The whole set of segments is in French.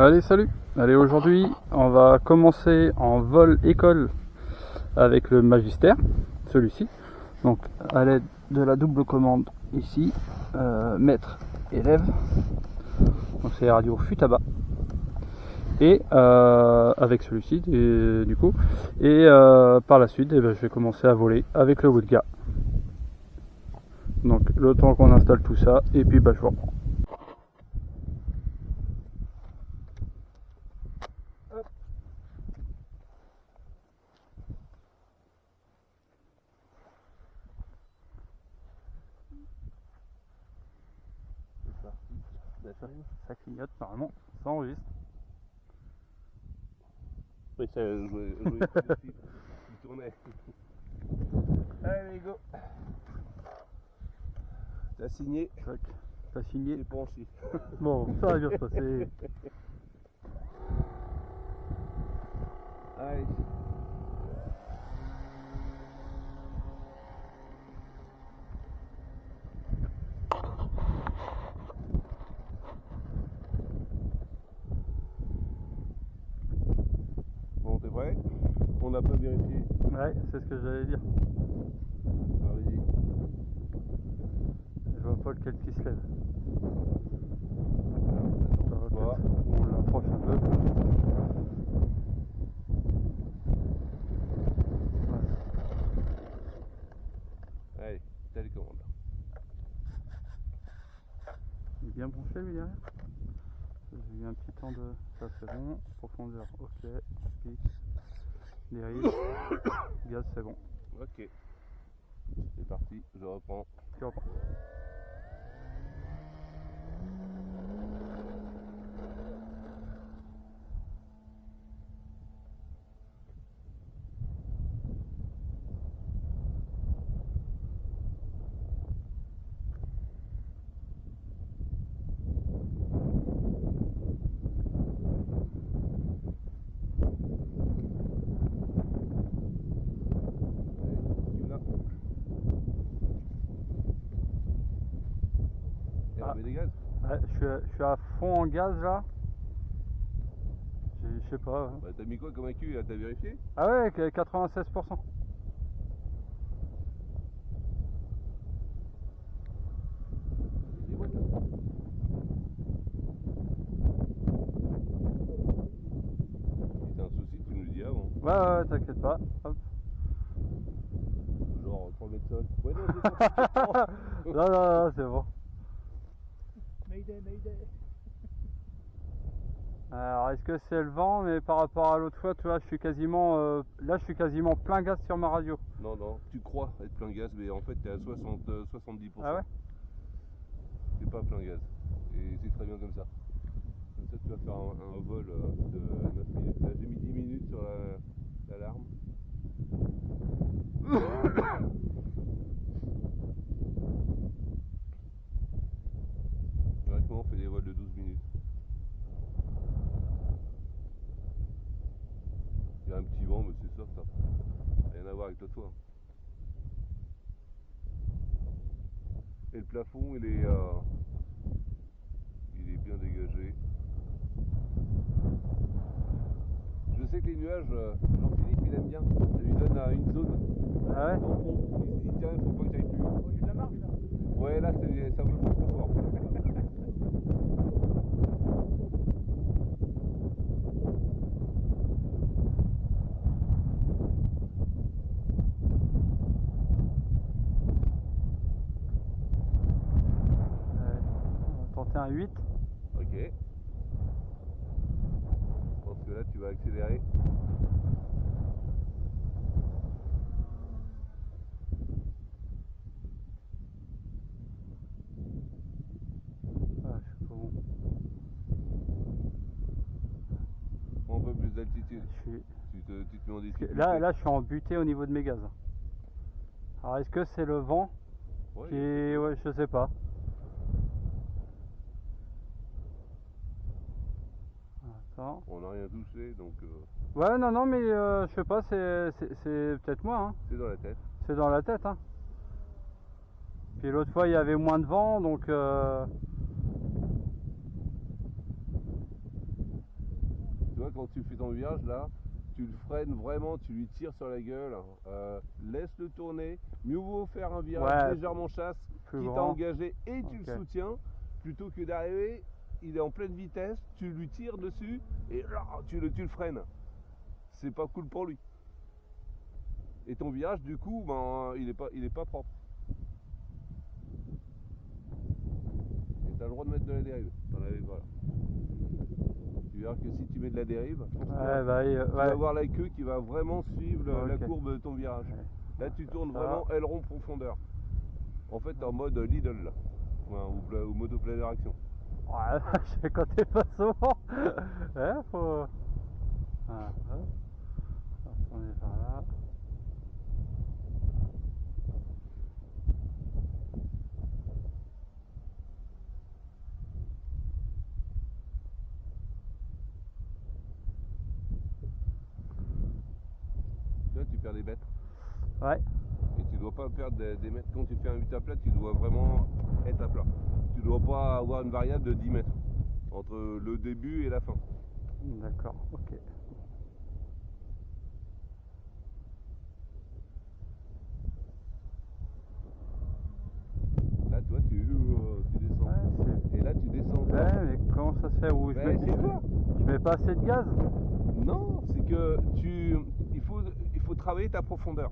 Allez, salut! Allez, aujourd'hui, on va commencer en vol école avec le Magister, celui-ci. Donc, à l'aide de la double commande ici, maître élève. Donc, c'est radio fut à bas. Et avec celui-ci, du coup. Et par la suite, je vais commencer à voler avec le Woodga. Donc, le temps qu'on installe tout ça, et puis je vous reprends. Ça clignote normalement, ça enregistre. Oui, ça jouait aussi. Il tournait. Allez, go. T'as signé. T'as signé. C'est penché. Bon, ça va bien se passer. Allez. Bon, t'es prêt? On n'a pas vérifié. Ouais, c'est ce que j'allais dire. Ah, vas-y. Je vois pas lequel qui se lève. Voilà. On l'approche un peu. Ouais. Allez, t'as les commandes. Il est bien branché lui derrière. J'ai eu un petit temps de... Ça c'est bon. Profondeur, ok. Pitch. Dérive. Gaz, c'est bon. Ok. C'est parti, je reprends. Tu reprends. Ah. Des gaz. Ouais, je suis à fond en gaz là. Je sais pas. Bah, t'as mis quoi comme AQ là? T'as vérifié? Ah ouais, 96%. Des boîtes là. Si t'as un souci, tu nous le dis avant. Ouais, t'inquiète pas. Hop. Genre 3 mètres sol. Ouais, non, c'est pas. Non, c'est bon. Mayday. Alors, est-ce que c'est le vent? Mais par rapport à l'autre fois, tu vois, je suis quasiment là, je suis quasiment plein gaz sur ma radio. Non, tu crois être plein gaz, mais en fait t'es à 70%. Ah ouais? T'es pas plein gaz. Et c'est très bien comme ça. Comme ça tu vas faire un vol de 9 minutes. Là j'ai mis 10 minutes sur l'alarme. Directement on fait des vols de 12 minutes. Il y a un petit vent, mais c'est sûr que t'as rien à voir avec l'autre fois. Et le plafond il est bien dégagé. Je sais que les nuages, Jean-Philippe il aime bien, ça lui donne une zone. Ah ouais? Il se dit tiens, il faut pas que j'aille plus haut. J'ai de la marge là. Ouais, là ça vole pas trop fort. On va tenter un 8. Ok. Je pense que là tu vas accélérer. Ah, je suis pas bon. Prends un peu plus d'altitude. Je suis... Tu te mets en difficulté. Là, je suis en butée au niveau de mes gaz. Alors, est-ce que c'est le vent Ouais, qui... Ouais, je sais pas. Attends. on n'a rien touché donc. Ouais, non, mais je sais pas, c'est peut-être moi, hein. C'est dans la tête. C'est dans la tête, hein. Puis l'autre fois, il y avait moins de vent, donc... vois, quand tu fais ton virage là, tu le freines vraiment, tu lui tires sur la gueule, laisse-le tourner. Mieux vaut faire un virage légèrement chasse plus qui t'a grand. engagé et tu le soutiens, plutôt que d'arriver, il est en pleine vitesse, tu lui tires dessus et là, tu le freines. C'est pas cool pour lui. Et ton virage, du coup, ben, il est pas propre. Et tu as le droit de mettre de la dérive. Voilà. Tu verras que si tu mets de la dérive, tu vas avoir la queue qui va vraiment suivre la courbe de ton virage. Ouais. Là, tu tournes vraiment aileron profondeur. En fait, t'es en mode Lidl, là. Ou motoplaneur action. Ouais, quand t'es pas souvent. Faut. Voilà. On est par là. Là, tu perds des mètres. Ouais. Et tu dois pas perdre des mètres. Quand tu fais un 8 à plat, tu dois vraiment être à plat. Tu dois pas avoir une variable de 10 mètres entre le début et la fin. D'accord, ok. Là, tu vois, tu descends. Ouais, et là, tu descends. Ouais, mais comment ça se fait où je mets pas assez de gaz? Non, c'est que il faut travailler ta profondeur.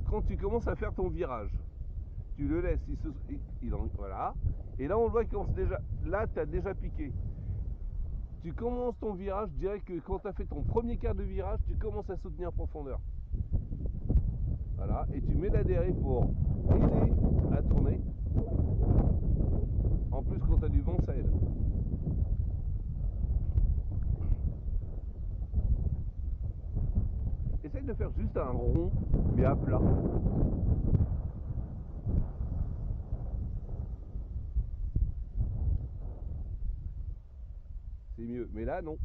Quand tu commences à faire ton virage, tu le laisses, voilà. Et là, on le voit qu'il commence déjà. Là, tu as déjà piqué. Tu commences ton virage, je dirais que quand tu as fait ton premier quart de virage, tu commences à soutenir profondeur. Voilà, et tu mets la dérive pour aider à tourner. En plus, quand tu as du vent, ça aide. Essaye de faire juste un rond, mais à plat. C'est mieux, mais là, non.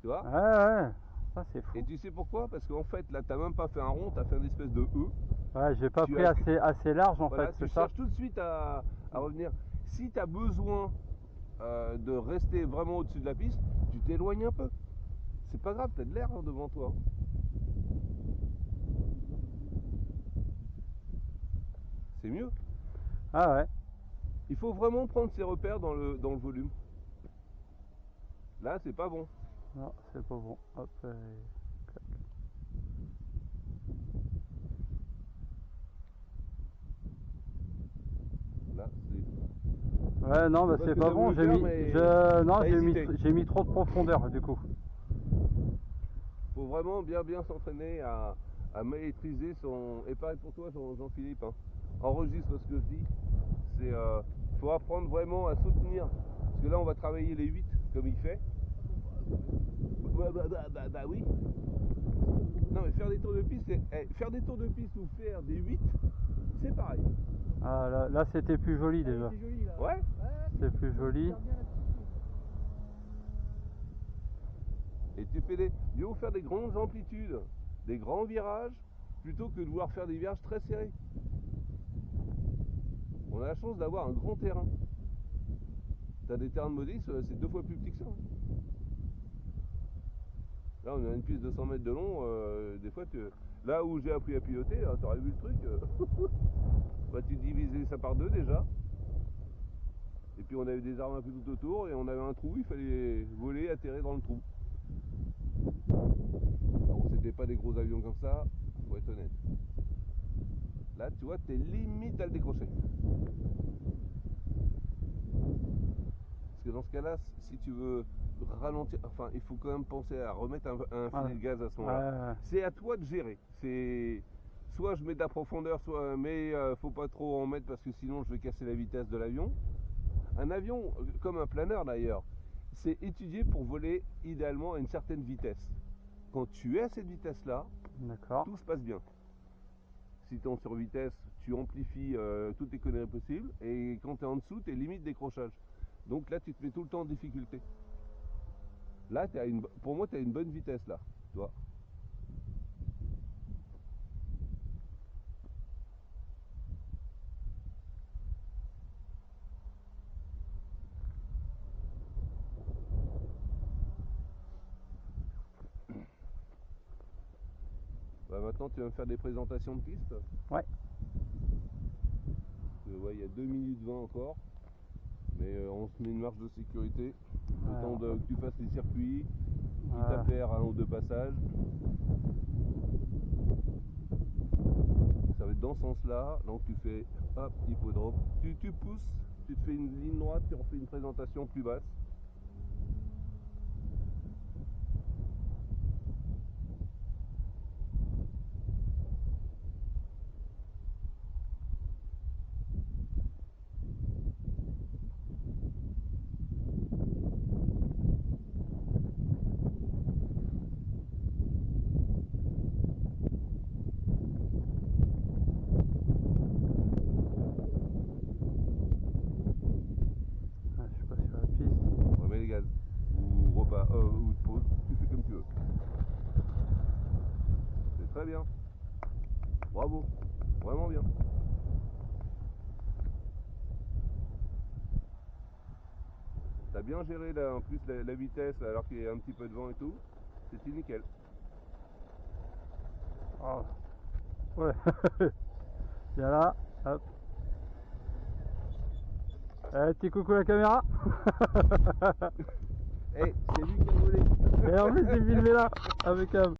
Tu vois? Ouais, ça c'est fou. Et tu sais pourquoi? Parce qu'en fait, là, t'as même pas fait un rond, t'as fait une espèce de E. Ouais, j'ai pas pris assez large en fait, Tu cherches tout de suite à revenir. Si t'as besoin de rester vraiment au-dessus de la piste, tu t'éloignes un peu. C'est pas grave, t'as de l'air devant toi. C'est mieux. Ah ouais. Il faut vraiment prendre ses repères dans le volume. Là, c'est pas bon. Non, c'est pas bon. Hop. Là, c'est. Ouais, non, bah c'est pas bon. J'ai mis trop de profondeur du coup. Faut vraiment bien s'entraîner à maîtriser son. Et pareil pour toi, Jean-Philippe. Hein. Enregistre ce que je dis. C'est. Faut apprendre vraiment à soutenir. Parce que là, on va travailler les 8 comme il fait. Bah oui. Non, mais faire des tours de piste, faire des tours de piste ou faire des 8, c'est pareil. Ah, là c'était plus joli déjà. C'est joli là. Ouais. C'est plus joli. Et tu fais mieux vaut faire des grandes amplitudes, des grands virages, plutôt que de vouloir faire des virages très serrés. On a la chance d'avoir un grand terrain. T'as des terrains de modif, c'est 2 fois plus petit que ça. Là, on a une piste de 100 mètres de long. Des fois, là où j'ai appris à piloter, t'aurais vu le truc. Bah, tu divisais ça par 2 déjà. Et puis, on avait des arbres un peu tout autour et on avait un trou. Il fallait voler, atterrir dans le trou. Alors, c'était pas des gros avions comme ça, faut être honnête. Là, tu vois, t'es limite à le décrocher. Parce que dans ce cas-là, si tu veux ralentir, enfin, il faut quand même penser à remettre un filet de gaz à ce moment-là. Ouais. C'est à toi de gérer. Soit je mets de la profondeur, mais faut pas trop en mettre parce que sinon je vais casser la vitesse de l'avion. Un avion, comme un planeur d'ailleurs, c'est étudié pour voler idéalement à une certaine vitesse. Quand tu es à cette vitesse-là, tout se passe bien. Si tu es en survitesse, tu amplifies toutes tes conneries possibles. Et quand tu es en dessous, tu es limite décrochage. Donc là, tu te mets tout le temps en difficulté. Là, pour moi, tu as une bonne vitesse là. Tu vois. Bah maintenant tu vas me faire des présentations de piste. Ouais. Ouais, il y a 2 minutes 20 encore. Mais on se met une marge de sécurité. Le temps que tu fasses les circuits, quitte à faire 1 ou 2 passages. Ça va être dans ce sens-là. Donc tu fais hop, hippodrome. Tu pousses, tu te fais une ligne droite, tu refais une présentation plus basse. Je suis pas sur la piste. Remets les gaz. Ou repas, ou pause, tu fais comme tu veux. C'est très bien. Bravo. Vraiment bien. T'as bien géré là, en plus la vitesse alors qu'il y a un petit peu de vent et tout. C'était nickel. Oh. Ouais. Viens là, hop. Petit coucou à la caméra. Eh, c'est lui qui a volé. Et en plus, j'ai filmé là, avec